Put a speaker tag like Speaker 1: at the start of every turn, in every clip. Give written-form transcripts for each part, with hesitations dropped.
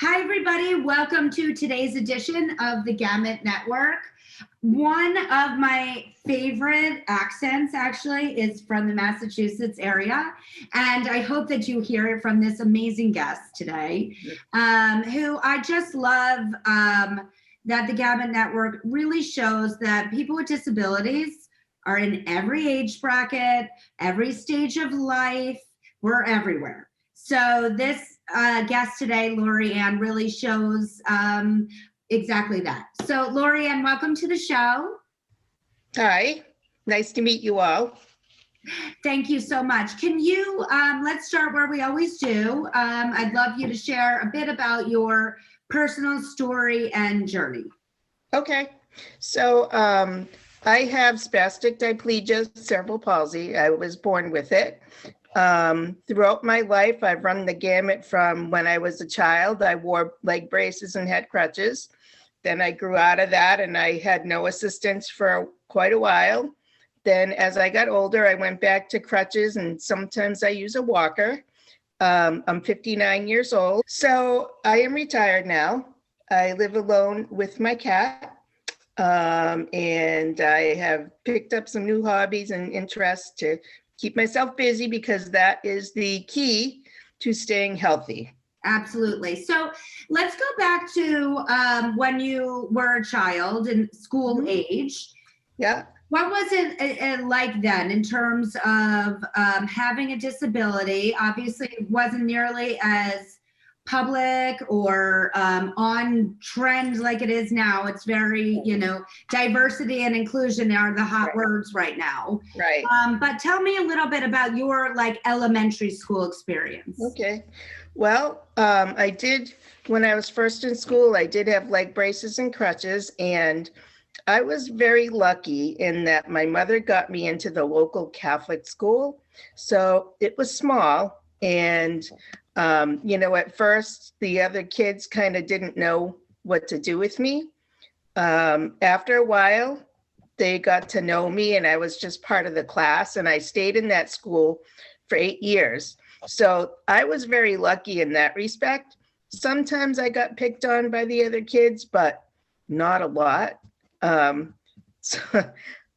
Speaker 1: Hi, everybody. Welcome to today's edition of the GAMUT Network. One of my favorite accents, actually, is from the Massachusetts area. And I hope that you hear it from this amazing guest today, who I just love that the GAMUT Network really shows that people with disabilities are in every age bracket, every stage of life. We're everywhere. So this guest today, Lori Ann, really shows exactly that. So Lori Ann, welcome to the show.
Speaker 2: Hi, nice to meet you all.
Speaker 1: Thank you so much. Can you, let's start where we always do. I'd love you to share a bit about your personal story and journey.
Speaker 2: Okay, so I have spastic diplegia cerebral palsy. I was born with it. Throughout my life, I've run the gamut from when I was a child. I wore leg braces and had crutches. Then I grew out of that and I had no assistance for quite a while. Then as I got older, I went back to crutches and sometimes I use a walker. I'm 59 years old. So I am retired now. I live alone with my cat. And I have picked up some new hobbies and interests to keep myself busy because that is the key to staying healthy.
Speaker 1: Absolutely. So let's go back to when you were a child in school age.
Speaker 2: Yeah.
Speaker 1: What was it like then in terms of having a disability? Obviously, it wasn't nearly as public or on trend like it is now. It's very, diversity and inclusion are the hot words right now.
Speaker 2: Right.
Speaker 1: But tell me a little bit about your elementary school experience.
Speaker 2: Okay. Well, I did, when I was first in school, I did have leg braces and crutches, and I was very lucky in that my mother got me into the local Catholic school. So it was small, and at first the other kids kind of didn't know what to do with me. After a while, they got to know me and I was just part of the class, and I stayed in that school for 8 years. So I was very lucky in that respect. Sometimes I got picked on by the other kids, but not a lot. So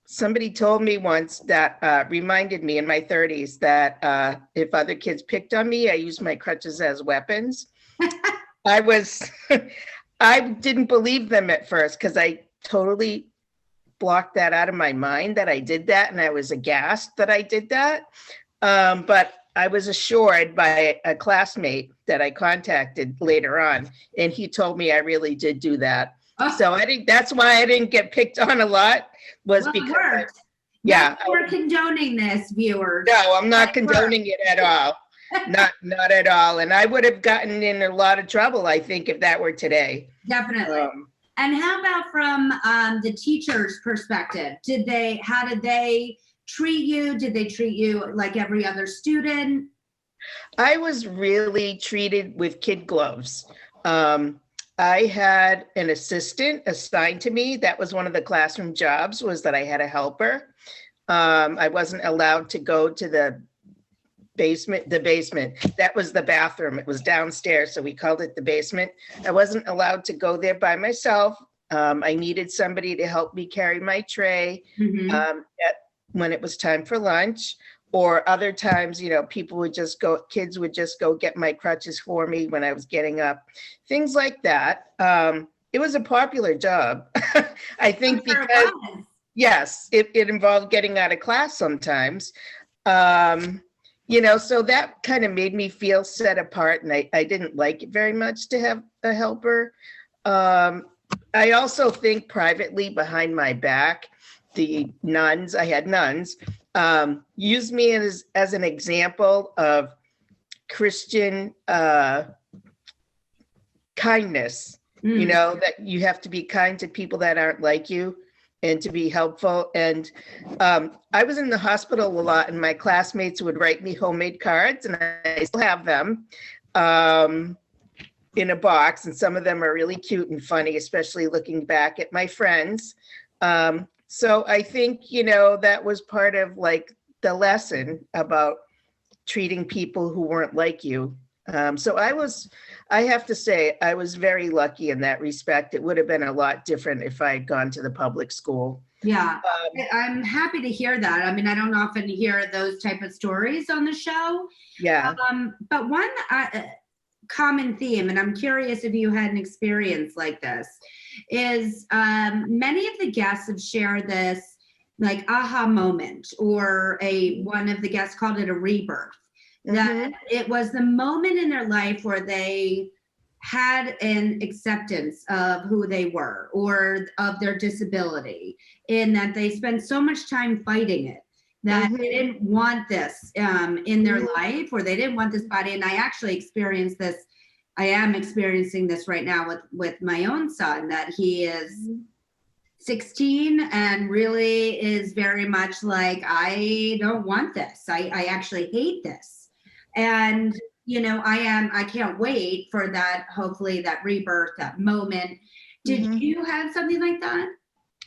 Speaker 2: somebody told me once that reminded me in my 30s that if other kids picked on me, I used my crutches as weapons. I didn't believe them at first because I totally blocked that out of my mind that I did that, and I was aghast that I did that. But I was assured by a classmate that I contacted later on, and he told me I really did do that. So I think that's why I didn't get picked on a lot, was because
Speaker 1: we're condoning this, viewers.
Speaker 2: No, I'm not condoning it at all. Not at all. And I would have gotten in a lot of trouble, I think, if that were today.
Speaker 1: Definitely. And how about from the teacher's perspective? How did they treat you? Did they treat you like every other student?
Speaker 2: I was really treated with kid gloves. I had an assistant assigned to me. That was one of the classroom jobs, was that I had a helper. I wasn't allowed to go to the basement. That was the bathroom. It was downstairs, so we called it the basement. I wasn't allowed to go there by myself. I needed somebody to help me carry my tray when it was time for lunch. Or other times, kids would just go get my crutches for me when I was getting up, things like that. It was a popular job, I think, because, yes, it involved getting out of class sometimes. So that kind of made me feel set apart, and I didn't like it very much to have a helper. I also think privately behind my back, I had nuns, used me as an example of Christian kindness, that you have to be kind to people that aren't like you and to be helpful. And I was in the hospital a lot, and my classmates would write me homemade cards, and I still have them in a box, and some of them are really cute and funny, especially looking back at my friends. So I think, that was part of the lesson about treating people who weren't like you. So I was I have to say, I was very lucky in that respect. It would have been a lot different if I had gone to the public school.
Speaker 1: Yeah, I'm happy to hear that. I mean, I don't often hear those type of stories on the show.
Speaker 2: Yeah.
Speaker 1: But one common theme, and I'm curious if you had an experience like this, is many of the guests have shared this like aha moment, or one of the guests called it a rebirth. That it was the moment in their life where they had an acceptance of who they were or of their disability, in that they spent so much time fighting it that they didn't want this in their life, or they didn't want this body. And I actually experienced this. I am experiencing this right now with my own son, that he is 16 and really is very much like, I don't want this. I actually hate this. And, you know, I can't wait for that, hopefully that rebirth, that moment. Did you have something like that?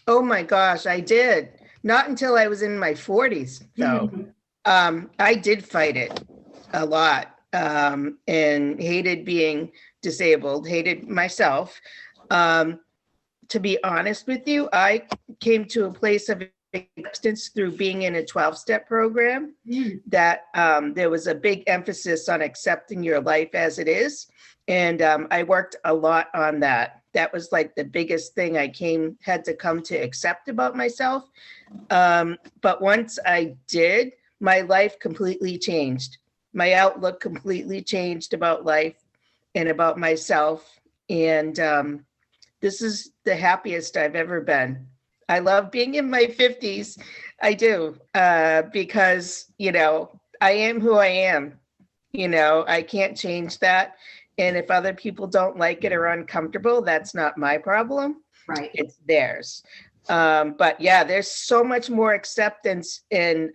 Speaker 2: Oh my gosh, I did. Not until I was in my 40s, though. I did fight it a lot, and hated being disabled, hated myself. To be honest with you, I came to a place of acceptance through being in a 12-step program, that there was a big emphasis on accepting your life as it is. And I worked a lot on that. That was like the biggest thing I had to come to accept about myself. But once I did, my life completely changed. My outlook completely changed about life and about myself. And this is the happiest I've ever been. I love being in my 50s. I do, because, you know, I am who I am. You know, I can't change that. And if other people don't like it or are uncomfortable, that's not my problem.
Speaker 1: Right.
Speaker 2: It's theirs. But yeah, there's so much more acceptance and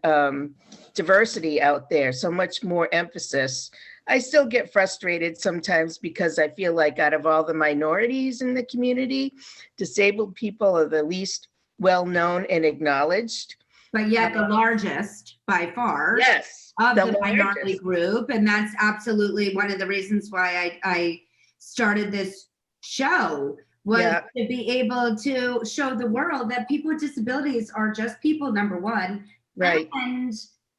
Speaker 2: diversity out there, so much more emphasis. I still get frustrated sometimes because I feel like out of all the minorities in the community, disabled people are the least well-known and acknowledged.
Speaker 1: But yet the largest by far.
Speaker 2: Yes.
Speaker 1: Of the minority group. And that's absolutely one of the reasons why I started this show, was to be able to show the world that people with disabilities are just people, number one.
Speaker 2: Right.
Speaker 1: And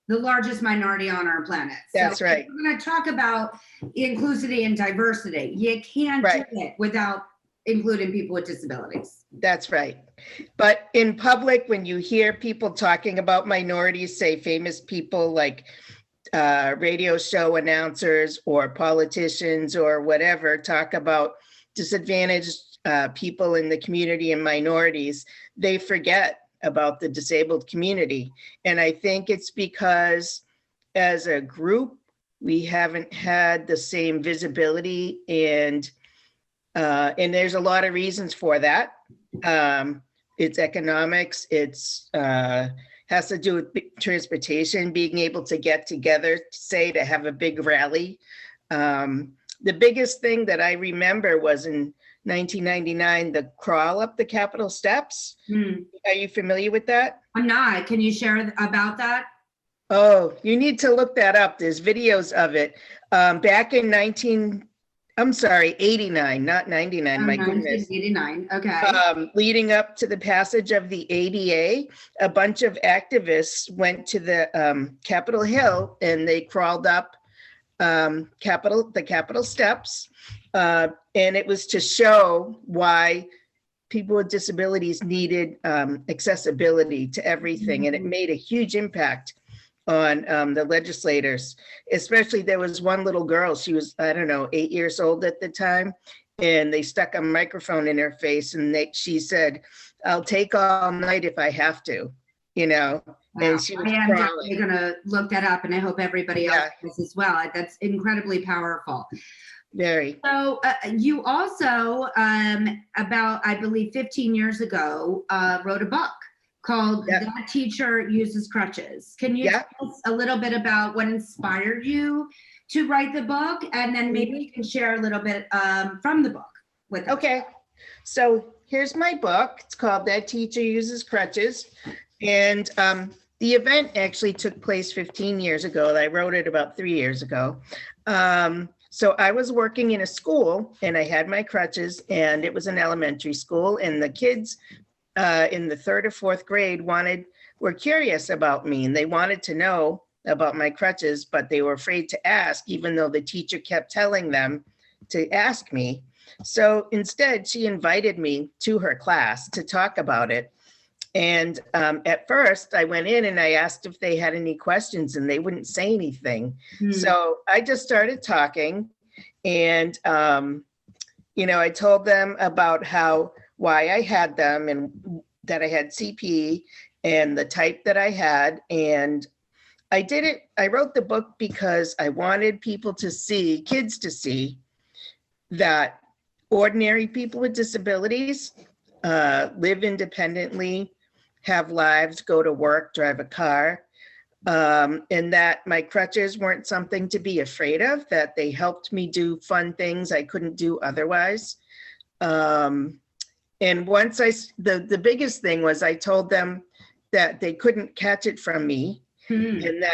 Speaker 1: the largest minority on our planet.
Speaker 2: That's
Speaker 1: so
Speaker 2: right.
Speaker 1: We're going to talk about inclusivity and diversity. You can't do it without including people with disabilities.
Speaker 2: That's right. But in public, when you hear people talking about minorities, say famous people like radio show announcers or politicians or whatever, talk about disadvantaged people in the community and minorities, they forget about the disabled community. And I think it's because as a group, we haven't had the same visibility, and there's a lot of reasons for that. It's economics, it's has to do with transportation, being able to get together, say, to have a big rally. The biggest thing that I remember was in 1999, the crawl up the Capitol steps. Are you familiar with that?
Speaker 1: I'm not. Can you share about that?
Speaker 2: Oh, you need to look that up. There's videos of it. Back in 89, not 99, my goodness.
Speaker 1: 1989, okay.
Speaker 2: Leading up to the passage of the ADA, a bunch of activists went to the Capitol Hill and they crawled up the Capitol steps. And it was to show why people with disabilities needed accessibility to everything. And it made a huge impact on the legislators. Especially, there was one little girl, she was, I don't know, 8 years old at the time, and they stuck a microphone in her face and she said, "I'll take all night if I have to," you know.
Speaker 1: Wow.
Speaker 2: And she was
Speaker 1: I am
Speaker 2: crawling.
Speaker 1: definitely gonna look that up, and I hope everybody else does as well. That's incredibly powerful.
Speaker 2: Very.
Speaker 1: So you also, about, I believe 15 years ago, wrote a book called That Teacher Uses Crutches. Can you tell us a little bit about what inspired you to write the book? And then maybe you can share a little bit from the book with us.
Speaker 2: Okay. So here's my book. It's called That Teacher Uses Crutches. And the event actually took place 15 years ago. I wrote it about 3 years ago. So I was working in a school and I had my crutches, and it was an elementary school, and the kids in the 3rd or 4th grade were curious about me, and they wanted to know about my crutches, but they were afraid to ask, even though the teacher kept telling them to ask me. So instead, she invited me to her class to talk about it. And at first, I went in and I asked if they had any questions, and they wouldn't say anything. So I just started talking, and I told them about why I had them, and that I had CP and the type that I had. And I wrote the book because I wanted kids to see that ordinary people with disabilities live independently, have lives, go to work, drive a car, and that my crutches weren't something to be afraid of, that they helped me do fun things I couldn't do otherwise. And once the biggest thing was I told them that they couldn't catch it from me, and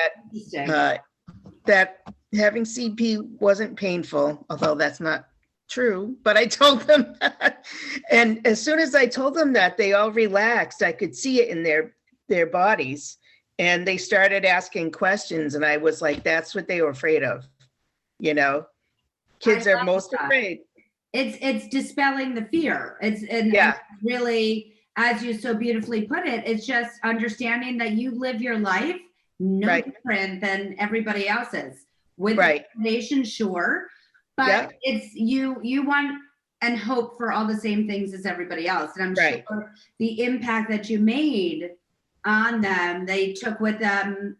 Speaker 2: that having CP wasn't painful, although that's not true, but I told them that. And as soon as I told them that, they all relaxed. I could see it in their bodies, and they started asking questions, and I was like, that's what they were afraid of. Kids are most afraid.
Speaker 1: It's dispelling the fear. It's really, as you so beautifully put it, it's just understanding that you live your life no different than everybody else's. With information, sure, but it's you want and hope for all the same things as everybody else. And I'm sure the impact that you made on them, they took with them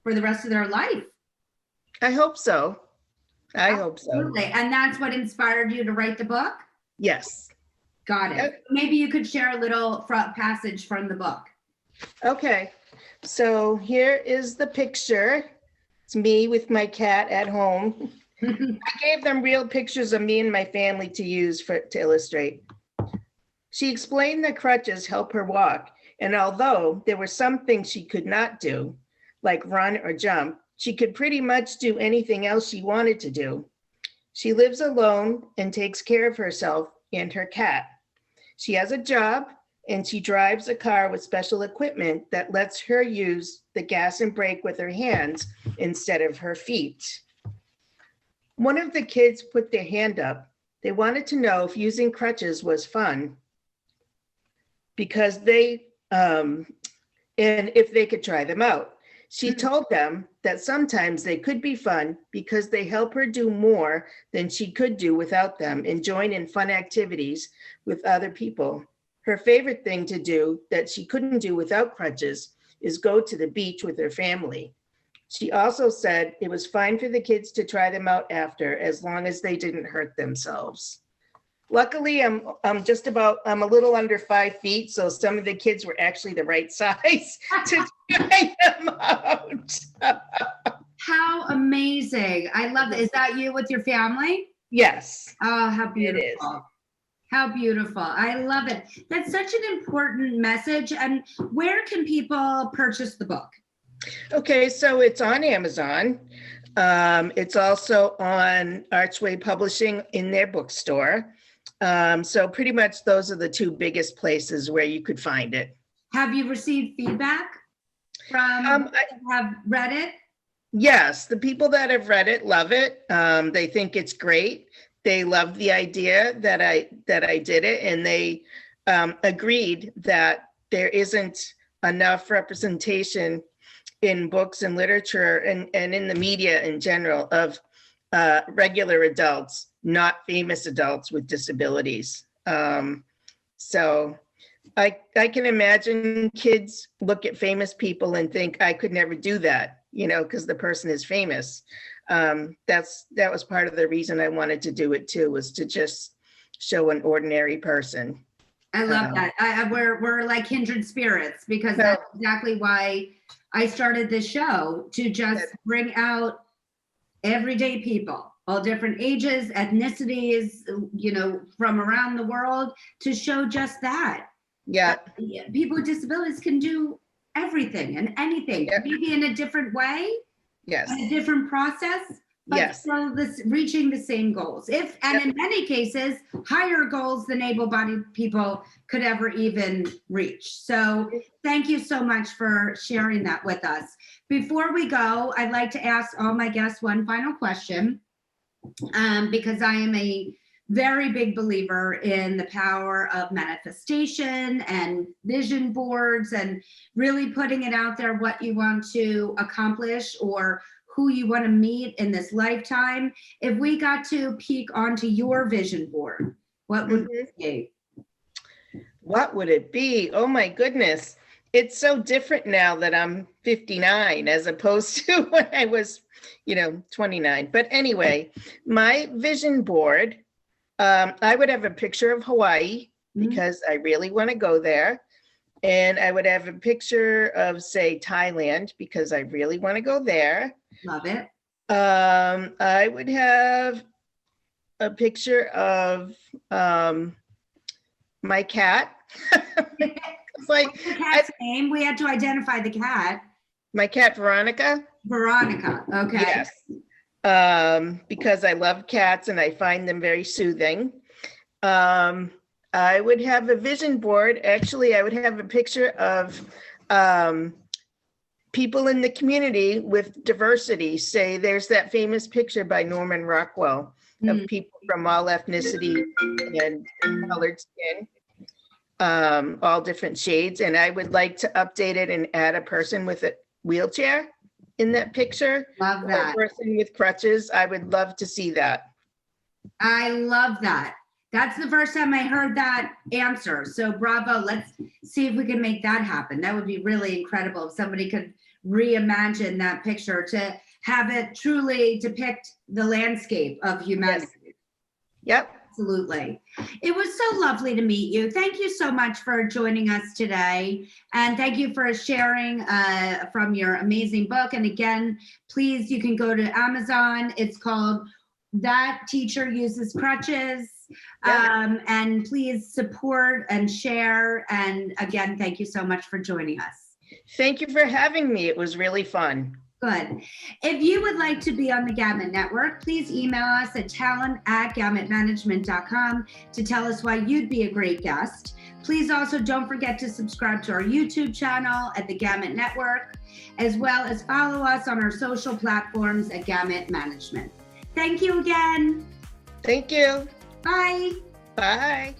Speaker 1: for the rest of their life.
Speaker 2: I hope so.
Speaker 1: Absolutely. And that's what inspired you to write the book?
Speaker 2: Yes.
Speaker 1: Got it. Yep. Maybe you could share a little passage from the book.
Speaker 2: Okay. So here is the picture. It's me with my cat at home. I gave them real pictures of me and my family to use to illustrate. She explained that crutches help her walk, and although there were some things she could not do, like run or jump, she could pretty much do anything else she wanted to do. She lives alone and takes care of herself and her cat. She has a job, and she drives a car with special equipment that lets her use the gas and brake with her hands instead of her feet. One of the kids put their hand up. They wanted to know if using crutches was fun, because and if they could try them out. She told them that sometimes they could be fun because they help her do more than she could do without them and join in fun activities with other people. Her favorite thing to do that she couldn't do without crutches is go to the beach with her family. She also said it was fine for the kids to try them out after, as long as they didn't hurt themselves. Luckily, I'm a little under 5 feet, so some of the kids were actually the right size to try them out.
Speaker 1: How amazing. I love it. Is that you with your family?
Speaker 2: Yes.
Speaker 1: Oh, how beautiful.
Speaker 2: It is.
Speaker 1: How beautiful. I love it. That's such an important message. And where can people purchase the book?
Speaker 2: Okay, so it's on Amazon. It's also on Archway Publishing in their bookstore. So pretty much those are the 2 biggest places where you could find it.
Speaker 1: Have you received feedback from have read it?
Speaker 2: Yes, the people that have read it love it. They think it's great. They love the idea that I did it, and they agreed that there isn't enough representation in books and literature and in the media in general of regular adults, not famous adults with disabilities. So I can imagine kids look at famous people and think, I could never do that, because the person is famous. That was part of the reason I wanted to do it too, was to just show an ordinary person.
Speaker 1: I love that. We're like kindred spirits, because that's exactly why I started this show, to just bring out everyday people, all different ages, ethnicities, from around the world, to show just that.
Speaker 2: Yeah.
Speaker 1: People with disabilities can do everything and anything, maybe in a different way.
Speaker 2: Yes.
Speaker 1: A different process, but
Speaker 2: Yes.
Speaker 1: still reaching the same goals. And in many cases, higher goals than able-bodied people could ever even reach. So thank you so much for sharing that with us. Before we go, I'd like to ask all my guests one final question, because I am a very big believer in the power of manifestation and vision boards and really putting it out there what you want to accomplish or who you want to meet in this lifetime. If we got to peek onto your vision board, what would it be?
Speaker 2: What would it be? Oh my goodness. It's so different now that I'm 59 as opposed to when I was, 29. But anyway, my vision board, I would have a picture of Hawaii because I really want to go there. And I would have a picture of, say, Thailand because I really want to go there.
Speaker 1: Love it.
Speaker 2: I would have a picture of my cat. It's like,
Speaker 1: what's the cat's name? We had to identify the cat.
Speaker 2: My cat, Veronica.
Speaker 1: Veronica. Okay.
Speaker 2: Yes. Because I love cats and I find them very soothing. I would have a vision board. Actually, I would have a picture of people in the community with diversity. Say, there's that famous picture by Norman Rockwell of people from all ethnicity and colored skin, all different shades. And I would like to update it and add a person with a wheelchair in that picture.
Speaker 1: Love that.
Speaker 2: A person with crutches. I would love to see that.
Speaker 1: I love that. That's the first time I heard that answer. So bravo. Let's see if we can make that happen. That would be really incredible if somebody could reimagine that picture to have it truly depict the landscape of humanity.
Speaker 2: Yes. Yep.
Speaker 1: Absolutely. It was so lovely to meet you. Thank you so much for joining us today. And thank you for sharing from your amazing book. And again, please, you can go to Amazon. It's called That Teacher Uses Crutches. And please support and share. And again, thank you so much for joining us.
Speaker 2: Thank you for having me. It was really fun.
Speaker 1: Good. If you would like to be on the GAMUT Network, please email us at talent@gamutmanagement.com to tell us why you'd be a great guest. Please also don't forget to subscribe to our YouTube channel at the GAMUT Network, as well as follow us on our social platforms at GAMUT Management. Thank you again.
Speaker 2: Thank you.
Speaker 1: Bye.
Speaker 2: Bye.